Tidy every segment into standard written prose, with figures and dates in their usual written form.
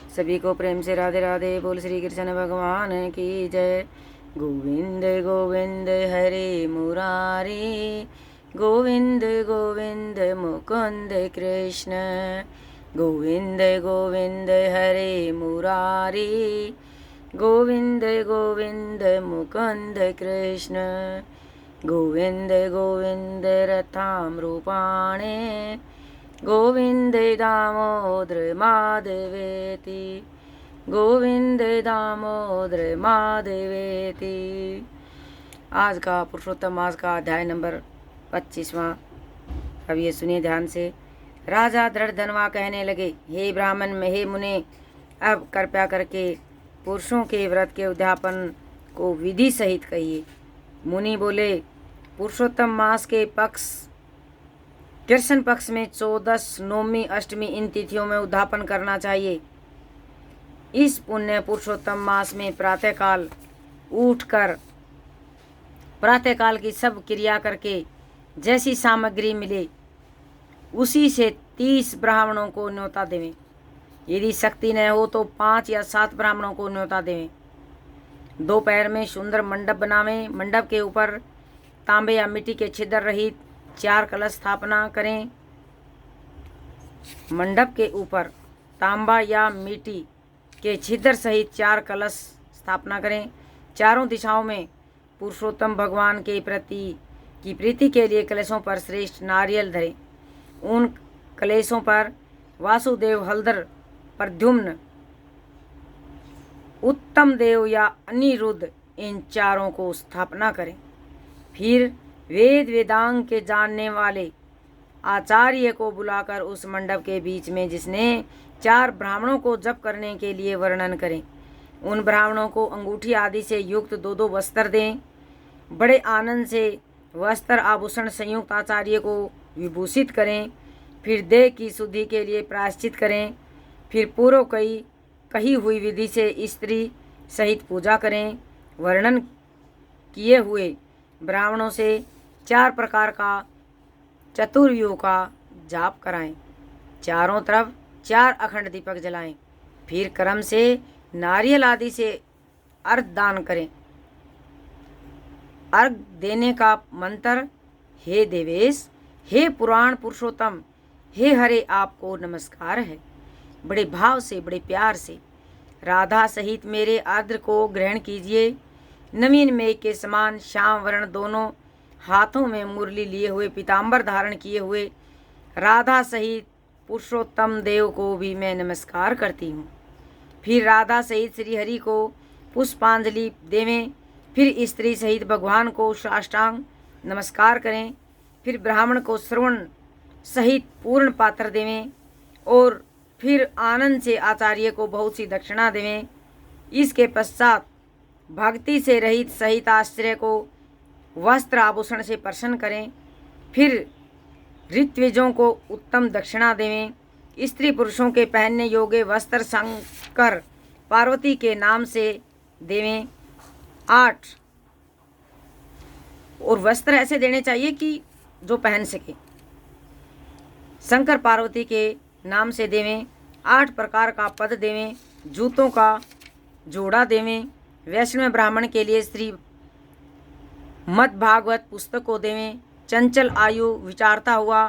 सभी को प्रेम से राधे राधे। बोल श्री कृष्ण भगवान की जय। गोविंद गोविंद हरे मुरारी, गोविंद गोविंद मुकुंद कृष्ण। गोविंद गोविंद हरे मुरारी, गोविंद गोविंद मुकुंद कृष्ण। गोविंद गोविंद रथामृपाणे, गोविंद दामोदर माधवेति, गोविंद दामोदर माधवेति। आज का पुरुषोत्तम मास का अध्याय नंबर 25वां। अब ये सुनिए ध्यान से। राजा धृढ़धनवा कहने लगे, हे ब्राह्मण, हे मुने, अब कृपया करके पुरुषों के व्रत के उद्यापन को विधि सहित कहिए। मुनि बोले, पुरुषोत्तम मास के पक्ष कृष्ण पक्ष में 14, नवमी, अष्टमी इन तिथियों में उद्यापन करना चाहिए। इस पुण्य पुरुषोत्तम मास में प्रातःकाल उठकर प्रातःकाल की सब क्रिया करके जैसी सामग्री मिले उसी से 30 ब्राह्मणों को न्योता देवें। यदि शक्ति न हो तो 5 या 7 ब्राह्मणों को न्योता देवें। दोपहर में सुंदर मंडप बनावें। मंडप के ऊपर तांबे या मिट्टी के छिद्र रहित 4 कलश स्थापना करें। मंडप के ऊपर तांबा या मिट्टी के छिद्र सहित 4 कलश स्थापना करें। चारों दिशाओं में पुरुषोत्तम भगवान के प्रीति के लिए कलशों पर श्रेष्ठ नारियल धरें। उन कलशों पर वासुदेव, हलधर, प्रद्युम्न, उत्तम देव या अनिरुद्ध इन चारों को स्थापना करें। फिर वेद वेदांग के जानने वाले आचार्य को बुलाकर उस मंडप के बीच में, जिसने 4 ब्राह्मणों को जप करने के लिए वर्णन करें, उन ब्राह्मणों को अंगूठी आदि से युक्त 2-2 वस्त्र दें। बड़े आनंद से वस्त्र आभूषण संयुक्त आचार्य को विभूषित करें। फिर देह की शुद्धि के लिए प्रायश्चित करें। फिर पूर्व कही हुई विधि से स्त्री सहित पूजा करें। वर्णन किए हुए ब्राह्मणों से 4 प्रकार का चतुर्व्यूह का जाप कराएं। चारों तरफ 4 अखंड दीपक जलाएं। फिर क्रम से नारियल आदि से अर्घ दान करें। अर्घ देने का मंत्र, हे देवेश, हे पुराण पुरुषोत्तम, हे हरे, आपको नमस्कार है। बड़े भाव से, बड़े प्यार से राधा सहित मेरे आर्द्र को ग्रहण कीजिए। नवीन मेघ के समान श्याम वर्ण, दोनों हाथों में मुरली लिए हुए, पीताम्बर धारण किए हुए राधा सहित पुरुषोत्तम देव को भी मैं नमस्कार करती हूँ। फिर राधा सहित श्री हरि को पुष्पांजलि देवें। फिर स्त्री सहित भगवान को साष्टांग नमस्कार करें। फिर ब्राह्मण को श्रवण सहित पूर्ण पात्र देवें और फिर आनंद से आचार्य को बहुत सी दक्षिणा देवें। इसके पश्चात भक्ति से रहित सहित आश्रय को वस्त्र आभूषण से प्रसन्न करें। फिर ऋत्विजों को उत्तम दक्षिणा देवें। स्त्री पुरुषों के पहनने योग्य वस्त्र शंकर पार्वती के नाम से देवें। 8 और वस्त्र ऐसे देने चाहिए कि जो पहन सके, शंकर पार्वती के नाम से देवें। 8 प्रकार का पद देवें। जूतों का जोड़ा देवें। वैष्णव ब्राह्मण के लिए श्री मद् भागवत पुस्तक को देवें। चंचल आयु विचारता हुआ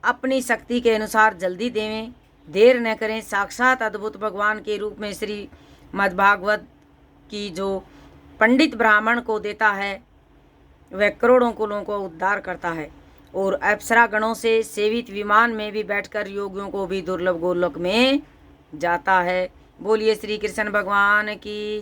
अपनी शक्ति के अनुसार जल्दी देवें, देर न करें। साक्षात अद्भुत भगवान के रूप में श्री मद् भागवत की जो पंडित ब्राह्मण को देता है वह करोड़ों कुलों को उद्धार करता है और अप्सरा गणों से सेवित विमान में भी बैठकर योगियों को भी दुर्लभ गोलोक में जाता है। बोलिए श्री कृष्ण भगवान की।